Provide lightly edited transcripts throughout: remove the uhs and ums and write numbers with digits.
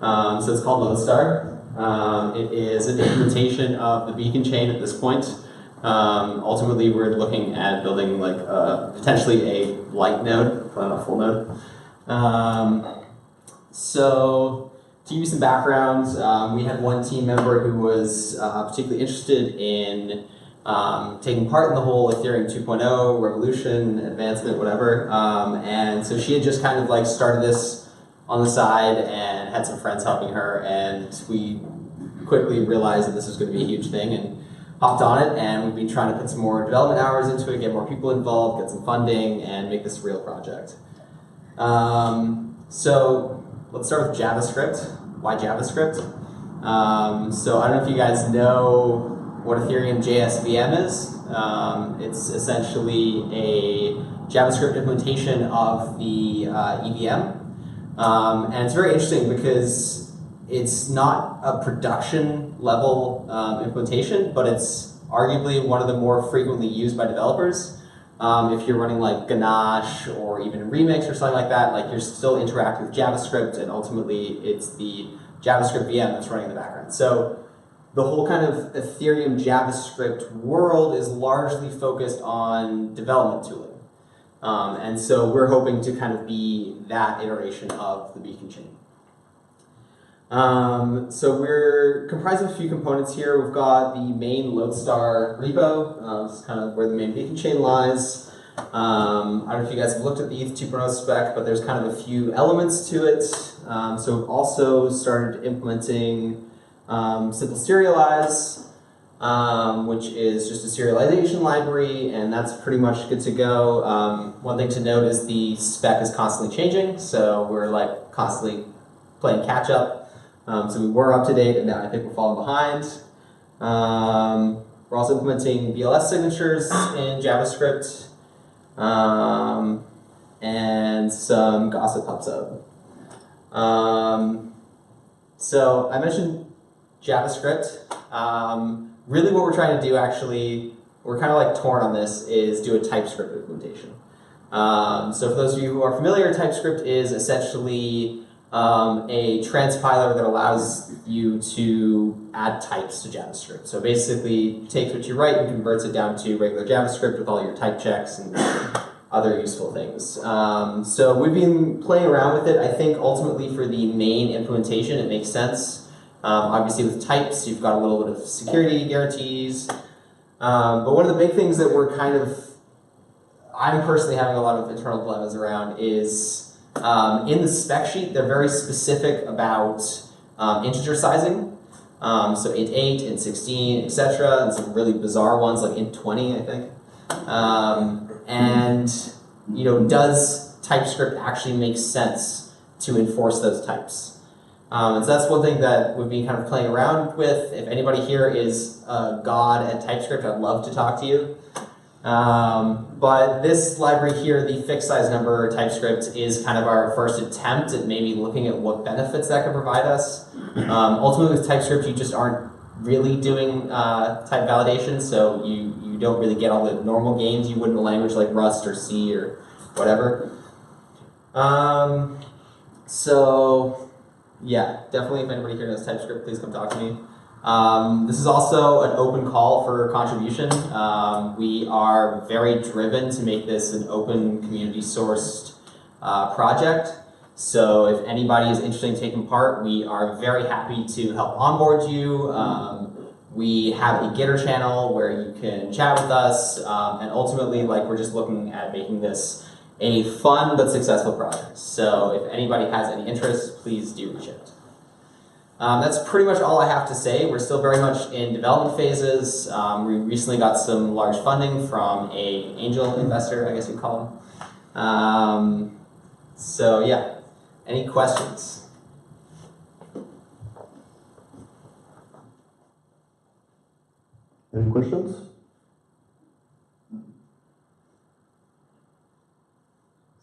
So it's called Lodestar. It is an implementation of the beacon chain at this point. Ultimately, we're looking at building like potentially a light node, not a full node. So to give you some background, we had one team member who was particularly interested in taking part in the whole Ethereum 2.0 revolution, advancement, whatever. And so she had just kind of like started this on the side and had some friends helping her, and we quickly realized that this was going to be a huge thing and hopped on it, and we've been trying to put some more development hours into it, get more people involved, get some funding, and make this a real project. So let's start with JavaScript. Why JavaScript? So I don't know if you guys know what Ethereum JSVM is. It's essentially a JavaScript implementation of the EVM. And it's very interesting because it's not a production level implementation, but it's arguably one of the more frequently used by developers. If you're running like Ganache or even Remix or something like that, like you're still interacting with JavaScript, and ultimately it's the JavaScript VM that's running in the background. So the whole kind of Ethereum JavaScript world is largely focused on development tooling. And so we're hoping to kind of be that iteration of the beacon chain. So we're comprised of a few components here. We've got the main Lodestar repo. This is kind of where the main beacon chain lies. I don't know if you guys have looked at the ETH 2.0 spec, but there's kind of a few elements to it. So we've also started implementing simple serialize, which is just a serialization library, and that's pretty much good to go. One thing to note is the spec is constantly changing, so we're like constantly playing catch up. So we were up to date, and now I think we're falling behind. We're also implementing BLS signatures in JavaScript, and some gossip helps out. So I mentioned JavaScript. Really what we're trying to do, actually, we're kind of like torn on this, is do a TypeScript implementation. So for those of you who are familiar, TypeScript is essentially a transpiler that allows you to add types to JavaScript. So basically, it takes what you write and converts it down to regular JavaScript with all your type checks and other useful things. So we've been playing around with it. I think ultimately for the main implementation, it makes sense. Obviously with types, you've got a little bit of security guarantees. But one of the big things that I'm personally having a lot of internal dilemmas around is in the spec sheet, they're very specific about integer sizing. So int8, int16, etc., and some really bizarre ones like int20, I think. And does TypeScript actually make sense to enforce those types? And so that's one thing that we've been kind of playing around with. If anybody here is a god at TypeScript, I'd love to talk to you. But this library here, the fixed size number TypeScript, is kind of our first attempt at maybe looking at what benefits that could provide us. Ultimately with TypeScript, you just aren't really doing type validation, so you don't really get all the normal gains you would in a language like Rust or C or whatever. So yeah, definitely if anybody here knows TypeScript, please come talk to me. This is also an open call for contribution. We are very driven to make this an open community sourced project. So if anybody is interested in taking part, we are very happy to help onboard you. We have a Gitter channel where you can chat with us, and ultimately, we're just looking at making this a fun but successful project. So if anybody has any interest, please do reach out. That's pretty much all I have to say. We're still very much in development phases. We recently got some large funding from an angel investor, I guess you'd call him. So yeah, any questions? Any questions?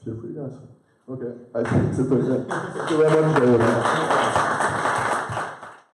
Feel free to ask. Okay, I think it's a good. Thank you very much.